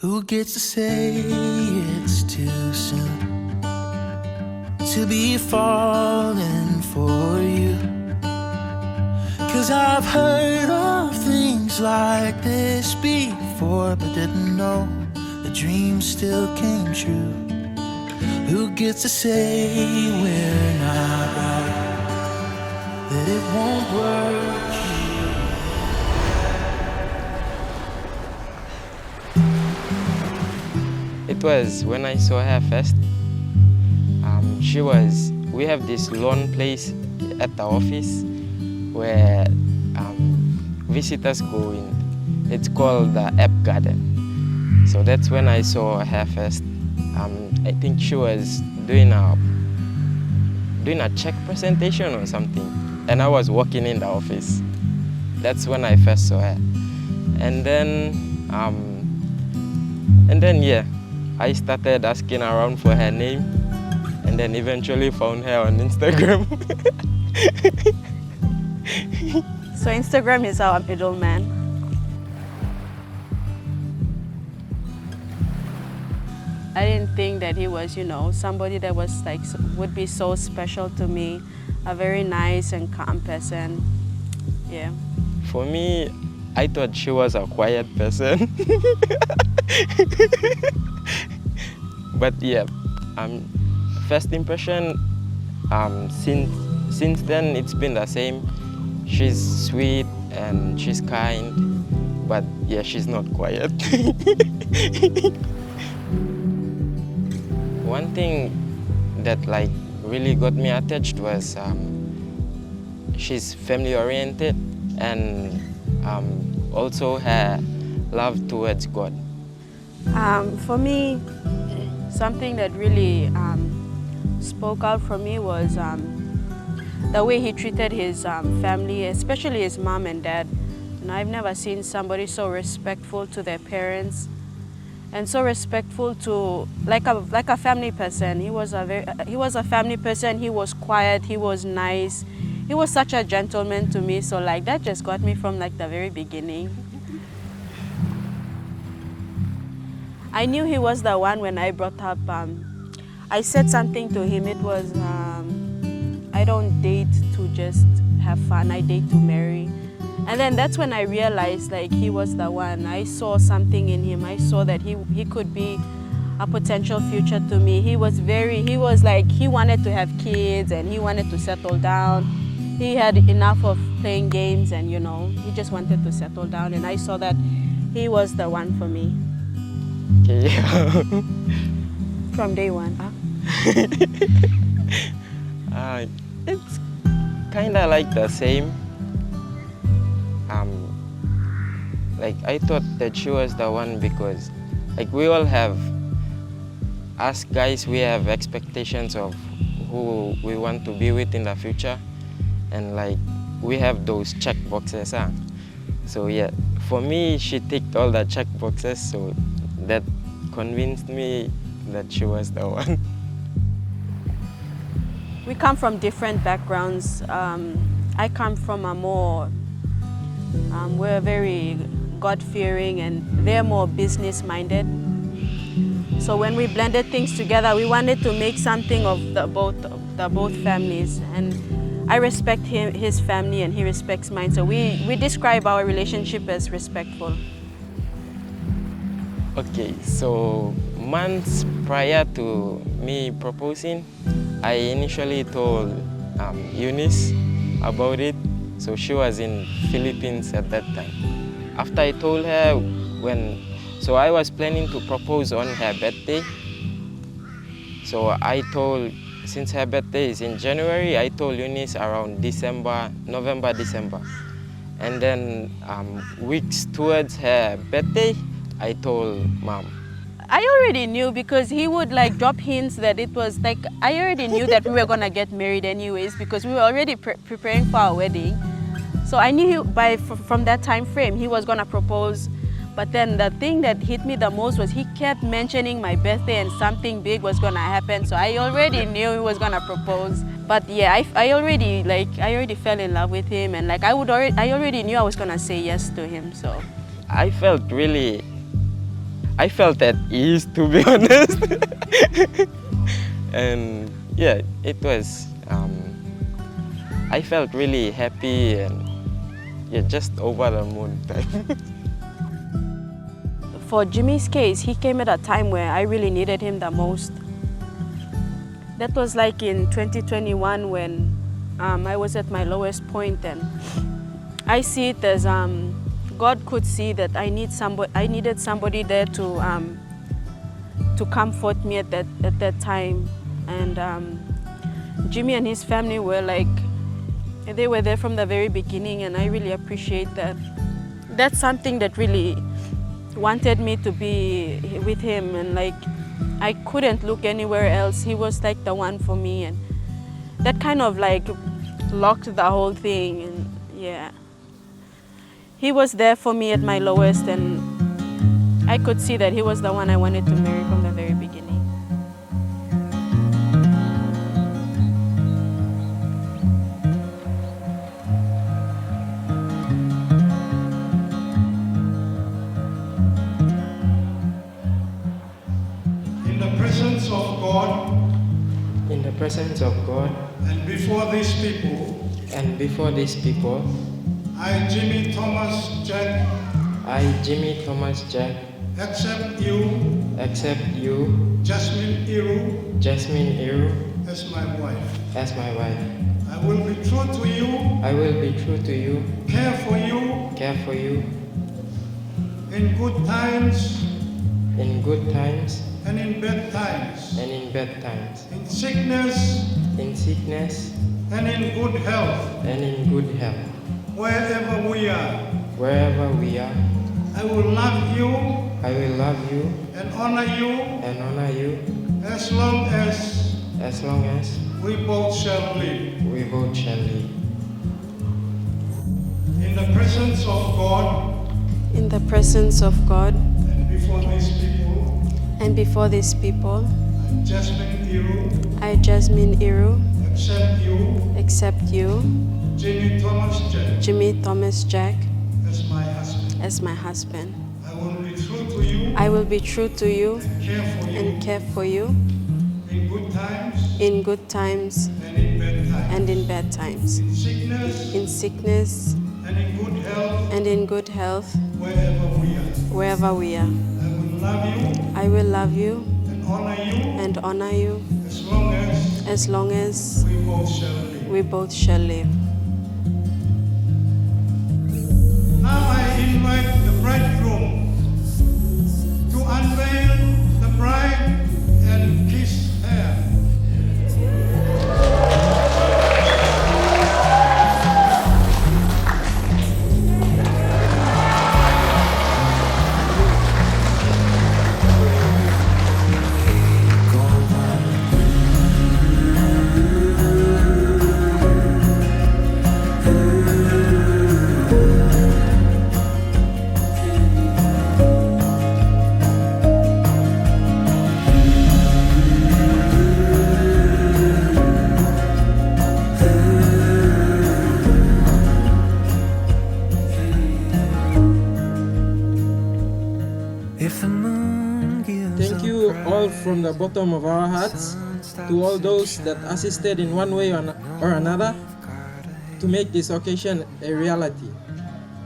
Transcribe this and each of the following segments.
Who gets to say it's too soon to be falling for you? 'Cause I've heard of things like this before, but didn't know the dream still came true. Who gets to say we're not right, that it won't work? It was when I saw her first. We have this lawn place at the office where visitors go in. It's called the App Garden. So that's when I saw her first. I think she was doing a check presentation or something, and I was walking in the office. That's when I first saw her. And then yeah, I started asking around for her name, and then eventually found her on Instagram. So Instagram is our middleman. I didn't think that he was, somebody that was would be so special to me, a very nice and calm person. Yeah. For me, I thought she was a quiet person. But yeah, first impression, since then it's been the same. She's sweet and she's kind, but yeah, she's not quiet. One thing that really got me attached was she's family oriented, and also her love towards God. For me, something that really spoke out for me was the way he treated his family, especially his mom and dad. I've never seen somebody so respectful to their parents and so respectful to like a family person. He was a family person. He was quiet. He was nice. He was such a gentleman to me. So that just got me from the very beginning. I knew he was the one when I brought up. I said something to him. It was, I don't date to just have fun. I date to marry. And then that's when I realized he was the one. I saw something in him. I saw that he could be a potential future to me. He wanted to have kids and he wanted to settle down. He had enough of playing games and he just wanted to settle down, and I saw that he was the one for me. Okay. From day one. It's kind of the same. I thought that she was the one because we all have, as guys, we have expectations of who we want to be with in the future, and we have those check boxes. So yeah, for me, she ticked all the check boxes, so that convinced me that she was the one. We come from different backgrounds. I come from a more, we're very God-fearing, and they're more business-minded. So when we blended things together, we wanted to make something of the both families. And I respect his family, and he respects mine. So we describe our relationship as respectful. Okay, so months prior to me proposing, I initially told Eunice about it. So she was in Philippines at that time. After I told her so I was planning to propose on her birthday. So since her birthday is in January, I told Eunice around November, December. And then weeks towards her birthday, I told Mom. I already knew because he would drop hints that it was I already knew that we were gonna get married anyways because we were already preparing for our wedding. So I knew from that time frame he was gonna propose. But then the thing that hit me the most was he kept mentioning my birthday and something big was gonna happen. So I already knew he was gonna propose. But yeah, I already fell in love with him, and I already knew I was gonna say yes to him. So I felt really I felt at ease, to be honest. And yeah, it was, I felt really happy and yeah, just over the moon type. For Jimmy's case, he came at a time where I really needed him the most. That was like in 2021 when I was at my lowest point, and I see it as God could see that I needed somebody there to comfort me at that time. And Jimmy and his family were like, they were there from the very beginning, and I really appreciate that. That's something that really wanted me to be with him, and like I couldn't look anywhere else. He was like the one for me, and that kind of like locked the whole thing. And yeah, he was there for me at my lowest, and I could see that he was the one I wanted to marry from the very beginning. In the presence of God, and before these people, I, Jimmy Thomas Jack, accept you, Jasmine Iru, as my wife. I will be true to you, care for you, in good times, and in bad times, in sickness, and in good health, wherever we are. I will love you, and honor you, as long as we both shall live. In the presence of God, and before these people, I, Jasmine Iru, accept you, Jimmy Thomas Jack, as my husband. I will be true to you, and care for you, in good times, and in bad times, in sickness, and in good health, wherever we are. I will love you, and honor you, as long as we both shall live. Now I invite the bridegroom to unveil the bride and kiss her. Thank you all from the bottom of our hearts to all those that assisted in one way or another to make this occasion a reality.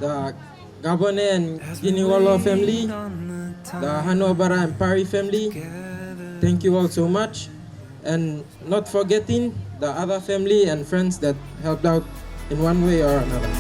The Gabone and Guinea-Wallo family, the Hanobara and Pari family, thank you all so much. And not forgetting the other family and friends that helped out in one way or another.